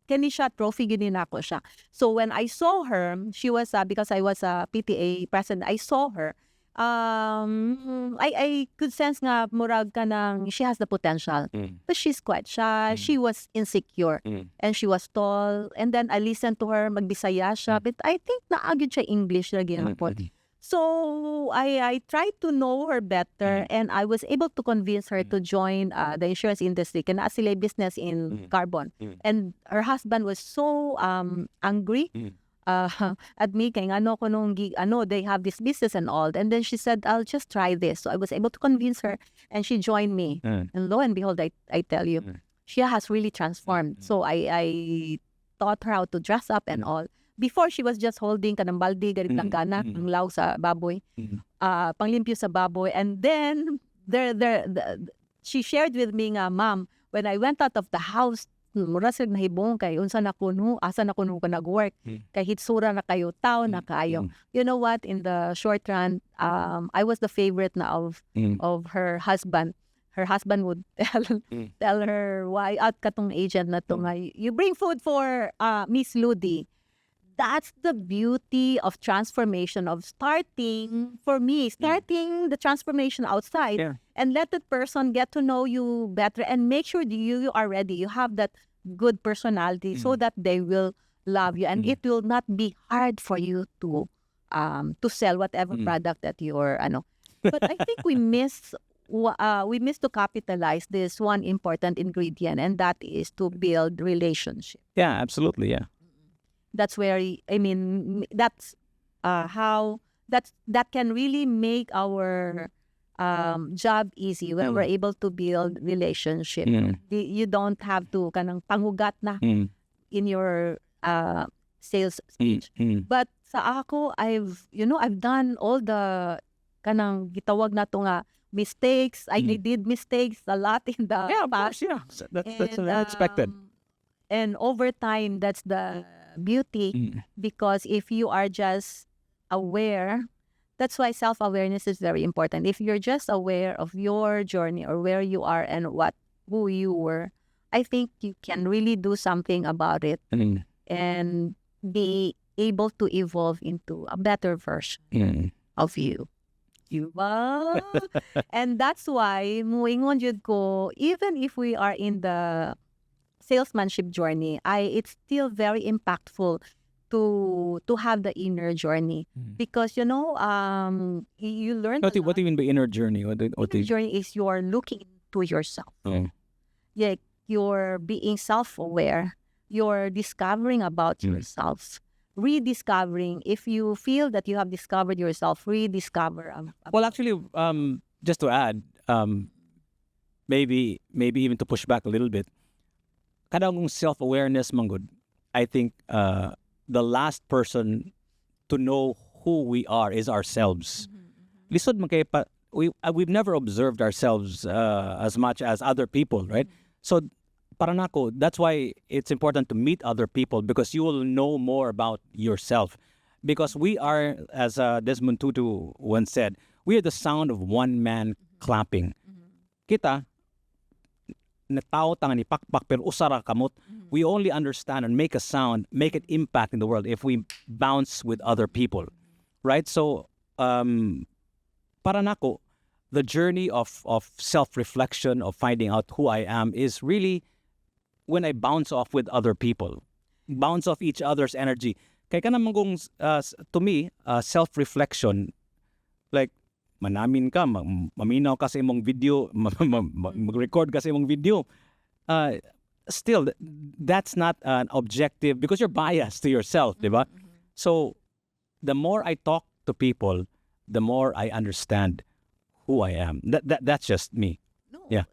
kani siya trophy gini nako siya. So when I saw her, she was because I was a PTA president, I saw her. I could sense nga murag ka ng she has the potential. But she's quite shy. She was insecure. And she was tall. And then I listened to her, magbisaya siya. But I think naagid siya English na ginapot. So I tried to know her better, and I was able to convince her to join the insurance industry. Kana sila business in carbon. And her husband was so angry at me, kaya ano ko nung they have this business and all. And then she said, I'll just try this. So I was able to convince her, and she joined me. And lo and behold, I tell you, she has really transformed. So I taught her how to dress up and all. Before, she was just holding kanang balde, ganit lang gana, ang law sa baboy, panglimpyo sa baboy. And then, she shared with me nga, Ma'am, when I went out of the house, mura sila nahibong kay unsa na kuno, asa na kuno ka nag-work, kay hitsura na kayo, tao na kayo. You know what, in the short run, I was the favorite na of her husband. Her husband would tell her, why out katong agent na to nga, you bring food for Miss Ludi. That's the beauty of transformation, of starting the transformation outside, and let that person get to know you better, and make sure that you are ready. You have that good personality so that they will love you, and it will not be hard for you to sell whatever product that you're But I think we miss to capitalize this one important ingredient, and that is to build relationship.
Yeah, absolutely. Yeah.
That's where that's how that can really make our job easy when we're able to build relationship. You don't have to kanang pangugat na in your sales speech. But sa ako, I've done all the kanang gitawag na to nga mistakes. I did mistakes a lot in the past.
That's unexpected.
And over time, that's the beauty, because if you are just aware, that's why self-awareness is very important. If you're just aware of your journey or where you are and who you were, I think you can really do something about it and be able to evolve into a better version of you. Diba? And that's why muingon jud ko, even if we are in the salesmanship journey, it's still very impactful to have the inner journey, because you learn.
What do you mean by inner journey?
Inner journey is you're looking into yourself. Yeah, you're being self-aware. You're discovering about yourself, rediscovering. If you feel that you have discovered yourself, rediscover.
Well, actually, just to add, maybe even to push back a little bit. Kadang self-awareness manggod, I think the last person to know who we are is ourselves. Lisod man kay we've never observed ourselves as much as other people, right? So para nako, that's why it's important to meet other people, because you will know more about yourself. Because we are, as Desmond Tutu once said, we are the sound of one man clapping. Kita na tao tanga ni pakpak pero usara kamot. We only understand and make a sound, make an impact in the world if we bounce with other people, right? So para nako, the journey of self-reflection, of finding out who I am, is really when I bounce off with other people, bounce off each other's energy. Kaya ka naman kung, to me, self-reflection, like, manamin ka, maminaw ka sa imong video, mag-record ka sa imong video, still, that's not an objective, because you're biased to yourself, di ba? So, the more I talk to people, the more I understand who I am. That's just me.
No.
Yeah.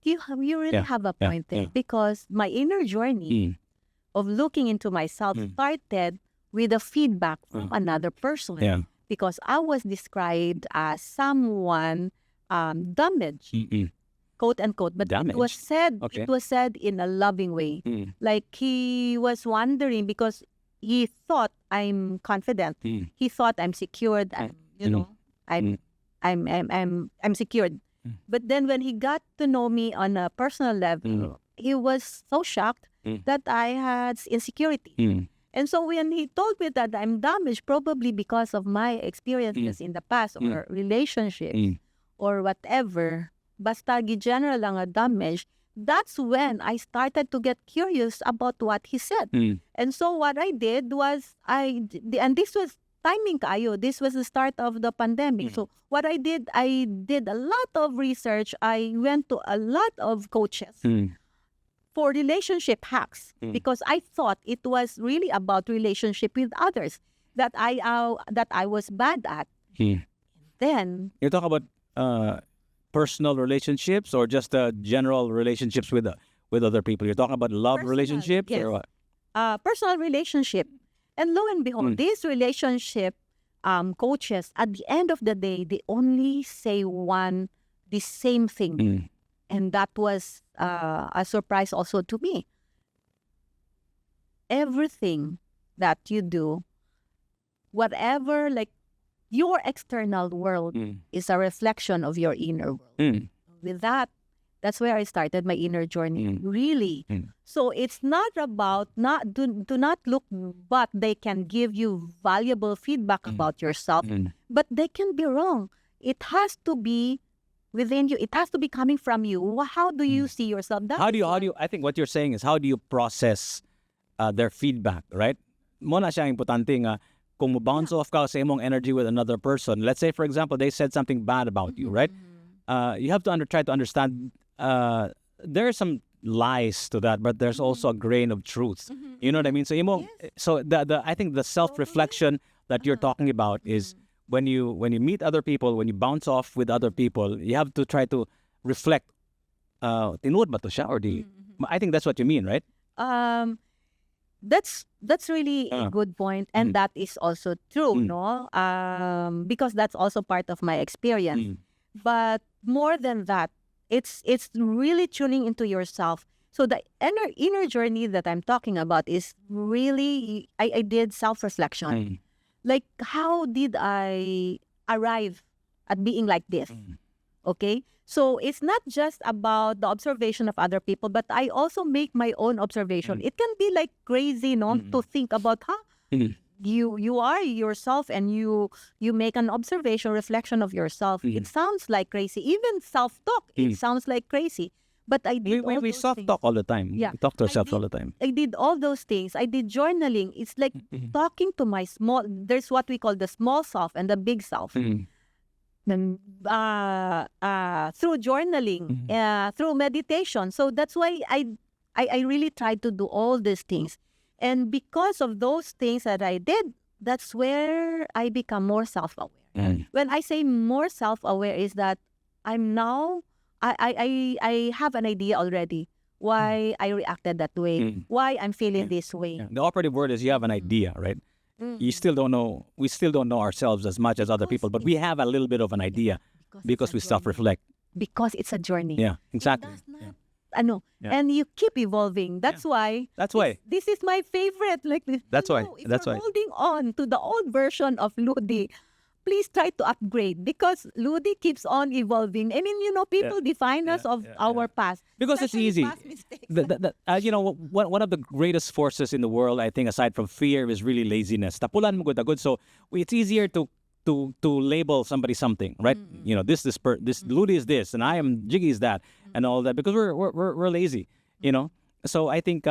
You really have a point there, because my inner journey of looking into myself started with a feedback from another person.
Yeah.
Because I was described as someone damaged, quote unquote, but
Damaged?
it was said in a loving way. Like he was wondering, because he thought I'm confident. He thought I'm secured. I'm secured. But then when he got to know me on a personal level, he was so shocked that I had insecurity.
Mm.
And so when he told me that I'm damaged, probably because of my experiences in the past or relationships or whatever, basta general lang a damage, that's when I started to get curious about what he said. And so what I did was, and this was timing kayo, this was the start of the pandemic. So what I did a lot of research. I went to a lot of coaches for relationship hacks because I thought it was really about relationship with others that I was bad at. Then
You talk about personal relationships or just general relationships with other people? You're talking about love
Personal,
relationships
yes.
or what?
Personal relationship. And lo and behold, these relationship coaches, at the end of the day, they only say the same thing. And that was a surprise also to me. Everything that you do, whatever, like your external world is a reflection of your inner world. With that, that's where I started my inner journey, really. So it's not about, do not look, but they can give you valuable feedback about yourself, but they can be wrong. It has to be within you. It has to be coming from you. How do you see yourself?
How do you, I think what you're saying is, how do you process their feedback, right? Muna siya importante nga, kung bounce off ka sa imong energy with another person, let's say, for example, they said something bad about you, right? You have to try to understand, there are some lies to that, but there's also a grain of truth. You know what I mean? So, so I think the self-reflection that you're talking about is when you meet other people, when you bounce off with other people, you have to try to reflect. Tinuod ba to siya or di? I think that's what you mean, right?
That's really a good point, and that is also true, no? Because that's also part of my experience. But more than that, it's really tuning into yourself. So the inner journey that I'm talking about is really, I did self-reflection. Like, how did I arrive at being like this? Okay? So it's not just about the observation of other people, but I also make my own observation. It can be like crazy, no, to think about, you are yourself and you make an observation, reflection of yourself. It sounds like crazy. Even self-talk, it sounds like crazy. But I did all
We
those
self-talk
things.
all the time.
Yeah.
We talk to ourselves all the time.
I did all those things. I did journaling. It's like talking to my there's what we call the small self and the big self. Through journaling, through meditation. So that's why I really tried to do all these things. And because of those things that I did, that's where I become more self-aware. When I say more self-aware is that I'm now, I have an idea already why I reacted that way, why I'm feeling this way.
The operative word is you have an idea, right? You still don't know, we still don't know ourselves as much as other people, but we have a little bit of an idea because we self-reflect.
Because it's a journey.
Yeah, exactly.
And you keep evolving. That's why.
That's why.
This is my favorite. Like this.
That's why.
If
That's
you're
why.
holding on to the old version of Ludi, please try to upgrade because Ludi keeps on evolving. I mean, people define us of our past.
Because it's
Especially
easy.
past mistakes.
One of the greatest forces in the world, I think, aside from fear, is really laziness. Tapulan mo good. So it's easier to label somebody something, right? This Ludi is this, and I am Jiggy is that, and all that, because we're lazy, So I think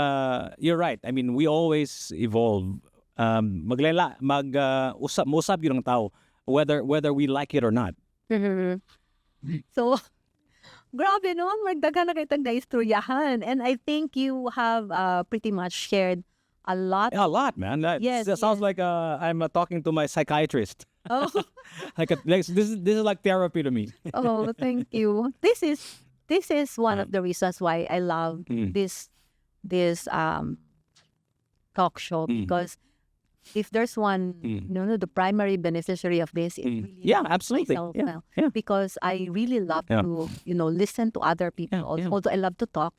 you're right. I mean, we always evolve. Usab yun ang tao, whether we like it or not.
So, grabe no, magdagan na kitang naistoryahan. And I think you have pretty much shared a lot.
Yeah, a lot, man. That sounds like I'm talking to my psychiatrist.
Oh,
This is like therapy to me.
oh, thank you. This is one of the reasons why I love this talk show, because if there's one, the primary beneficiary of this is really
absolutely.
myself
Yeah,
now.
yeah.
Because I really love to, listen to other people. Although I love to talk,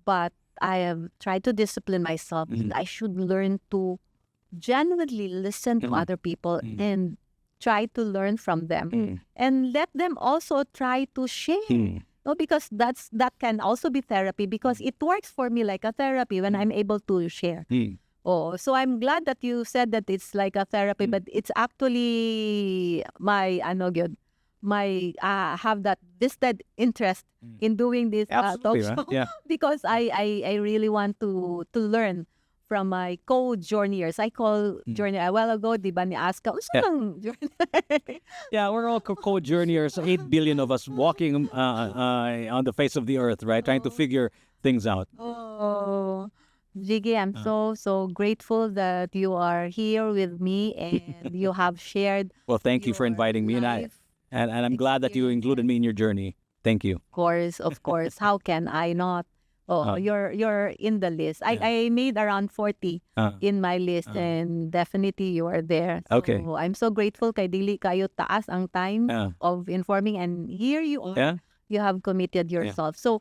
but I have tried to discipline myself. I should learn to genuinely listen to other people and try to learn from them, and let them also try to share No, because that can also be therapy because it works for me like a therapy when I'm able to share.
Mm.
Oh, so I'm glad that you said that it's like a therapy, but it's actually my gyud, my have that vested interest in doing this talk
Absolutely,
show
right? Yeah.
because I really want to learn from my co-journeyers. I call journey a while ago, di ba ni Aska, unsa
Yeah.
lang journey?
Yeah, we're all co-journeyers, 8 billion of us walking on the face of the earth, right? Trying to figure things out.
Oh, Jiggy, I'm so grateful that you are here with me and you have shared
Well, thank you for
your
inviting me,
life
and I'm glad that you included me in your journey. Thank you.
of course. How can I not? Oh, you're in the list. I made around 40
Uh,
in my list and definitely you are there. So
Okay.
I'm so grateful kay dili kayo taas ang time
Yeah.
of informing and here you are.
Yeah.
You have committed yourself. So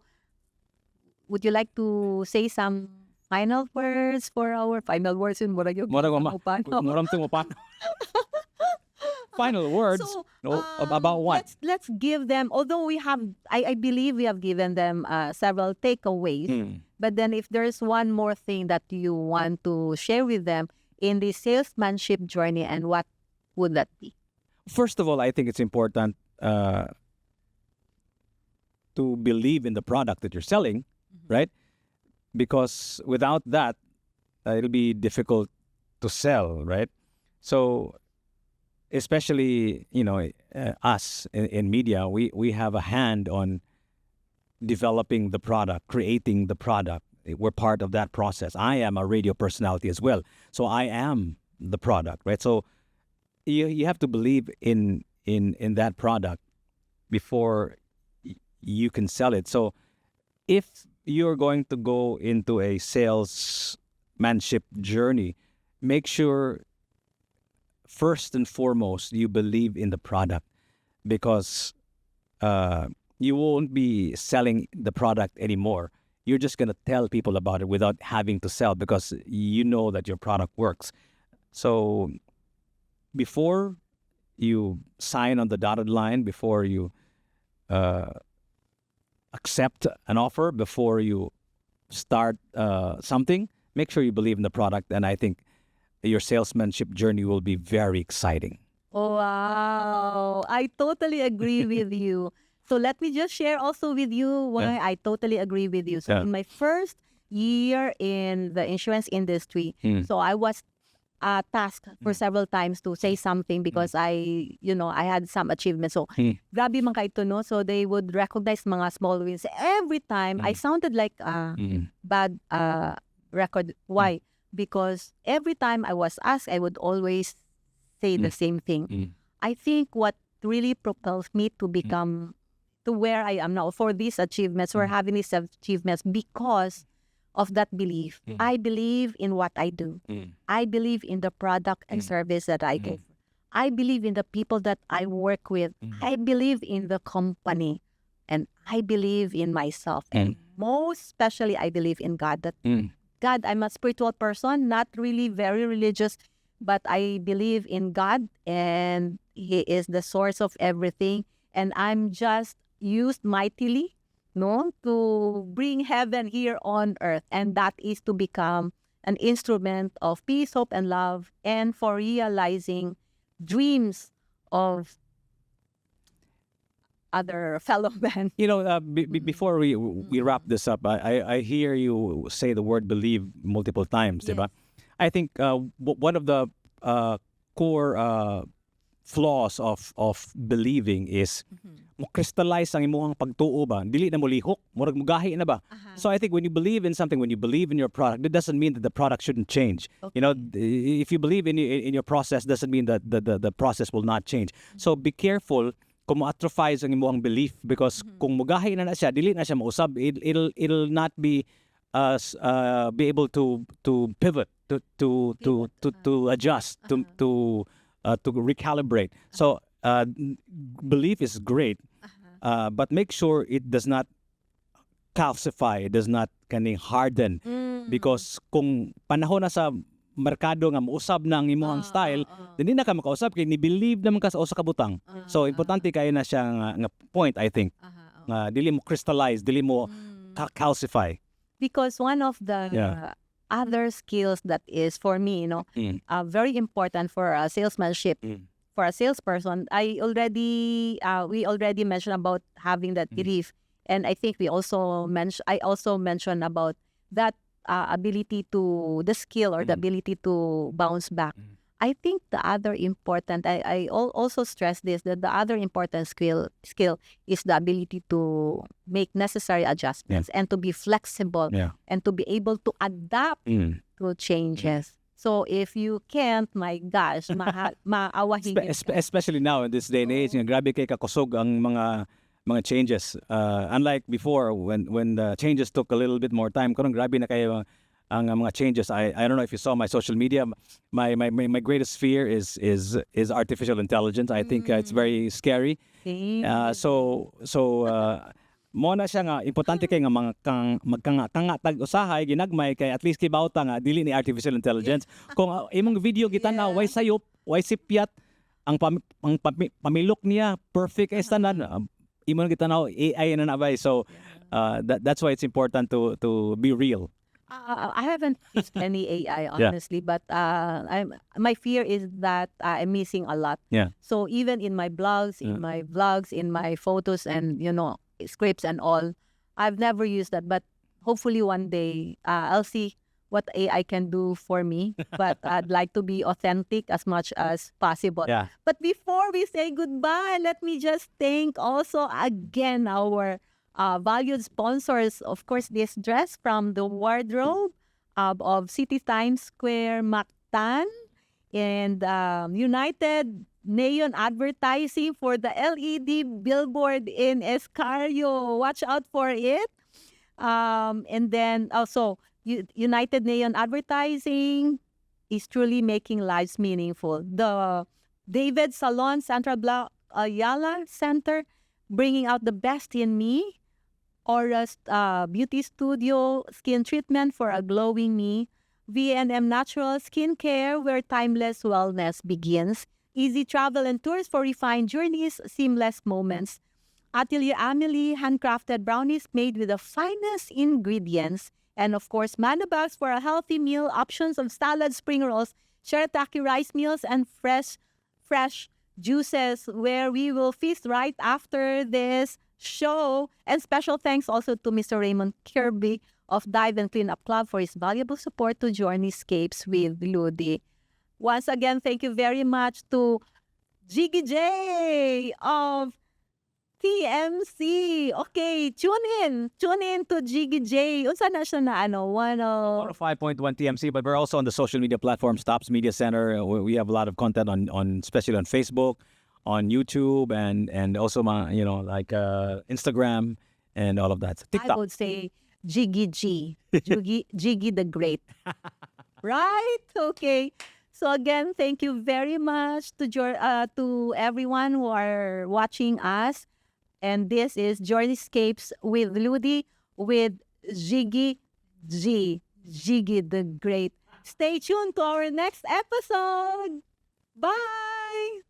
would you like to say some final words for our final words in mura yung
Moram tumupano. Final words.
So,
No, about what?
Let's give them, although we have, I believe we have given them several takeaways, but then if there's one more thing that you want to share with them in the salesmanship journey, and what would that be?
First of all, I think it's important to believe in the product that you're selling, right? Because without that, it'll be difficult to sell, right? So, especially us in media, we have a hand on developing the product, creating the product. We're part of that process. I am a radio personality as well, so I am the product, right? So you have to believe in that product before you can sell it. So if you're going to go into a salesmanship journey, make sure first and foremost you believe in the product, because you won't be selling the product anymore. You're just going to tell people about it without having to sell, because you know that your product works. So before you sign on the dotted line, before you accept an offer, before you start something, make sure you believe in the product. And I think your salesmanship journey will be very exciting.
Oh, wow. I totally agree with you. So let me just share also with you why I totally agree with you. So in my first year in the insurance industry, so I was tasked for several times to say something because I had some achievements. So grabe man kayo no. So they would recognize mga small wins. Every time I sounded like a bad record. Why? Because every time I was asked, I would always say the same thing. I think what really propels me to become to where I am now for these achievements, or having these achievements, because of that belief. I believe in what I do. I believe in the product and service that I give. I believe in the people that I work with. I believe in the company. And I believe in myself. And most especially, I believe in God. That God, I'm a spiritual person, not really very religious, but I believe in God, and He is the source of everything. And I'm just used mightily, to bring heaven here on earth. And that is to become an instrument of peace, hope, and love, and for realizing dreams of other fellow men.
Before we wrap this up, I hear you say the word believe multiple times,
Yes.
diba? I think one of the core flaws of believing is mo crystallize ang imong pagtuo ba, dili na mo lihok, murag mugahi na ba. So I think when you believe in something, when you believe in your product, it doesn't mean that the product shouldn't change. If you believe in your process, doesn't mean that the process will not change. So be careful kung mo-atrophize ang imong belief, because kung mugahi na siya, dili na siya mausab, it'll not be be able to pivot, to adjust, to recalibrate. So belief is great, but make sure it does not calcify, it does not kaning harden, because kung panahon na sa merkado nga mausab na ang imong style, hindi na ka makausab kay ni believe naman ka sa usa ka butang. So importante kayo na siya nga point, I think. nga dili mo crystallize, dili mo calcify.
Because one of the
Yeah.
other skills that is for me, very important for salesmanship, for a salesperson, we already mentioned about having that belief, and I think I also mentioned about that ability to the skill or the ability to bounce back. I think the other important, also stress this, that the other important skill is the ability to make necessary adjustments and to be flexible and to be able to adapt to changes. So if you can't, my gosh, maawahin yun.
Especially now in this day and age, nga grabe kay kakusog ang mga changes. Unlike before when the changes took a little bit more time, karon grabe na kayo ang mga changes. I don't know if you saw my social media. My greatest fear is artificial intelligence. I think it's very scary. Mo na siya nga importante kay nga magkanga-tag usahay ginagmay kay at least kibawta nga dili ni artificial intelligence. Kung imong video gitanaw way sayop, way sipyat, ang pamilok niya perfect as tanan. Imong gitanaw AI na nabay. So that's why it's important to be real.
I haven't used any AI honestly, but my fear is that I'm missing a lot.
Yeah.
So even in my blogs, in my vlogs, in my photos, and scripts and all, I've never used that. But hopefully one day I'll see what AI can do for me. But I'd like to be authentic as much as possible.
Yeah.
But before we say goodbye, let me just thank also again our valued sponsors. Of course, this dress from the wardrobe of City Times Square, Mactan, and United Neon Advertising for the LED billboard in Escario. Watch out for it. And then also, United Neon Advertising is truly making lives meaningful. The David Salon Central Block Ayala Center, bringing out the best in me. Aura's Beauty Studio, skin treatment for a glowing me. V&M Natural Skincare, where timeless wellness begins. Easy travel and tours for refined journeys, seamless moments. Atelier Amelie, handcrafted brownies made with the finest ingredients. And of course, Mano Bags for a healthy meal, options of salad, spring rolls, shirataki rice meals, and fresh juices, where we will feast right after this show. And special thanks also to Mr. Raymond Kirby of Dive and Clean Up Club for his valuable support to Journeyscapes with Ludi. Once again, thank you very much to Jiggy J of TMC. Okay, tune in to Jiggy J. Unsa na siya na
105.1 TMC, but we're also on the social media platforms, Tops Media Center. We have a lot of content on especially on Facebook, on YouTube, and also like Instagram and all of that. TikTok.
I would say Jiggy G. Jiggy the Great. Right? Okay. So again, thank you very much to everyone who are watching us. And this is Journeyscapes with Ludi with Jiggy G. Jiggy the Great. Stay tuned to our next episode. Bye!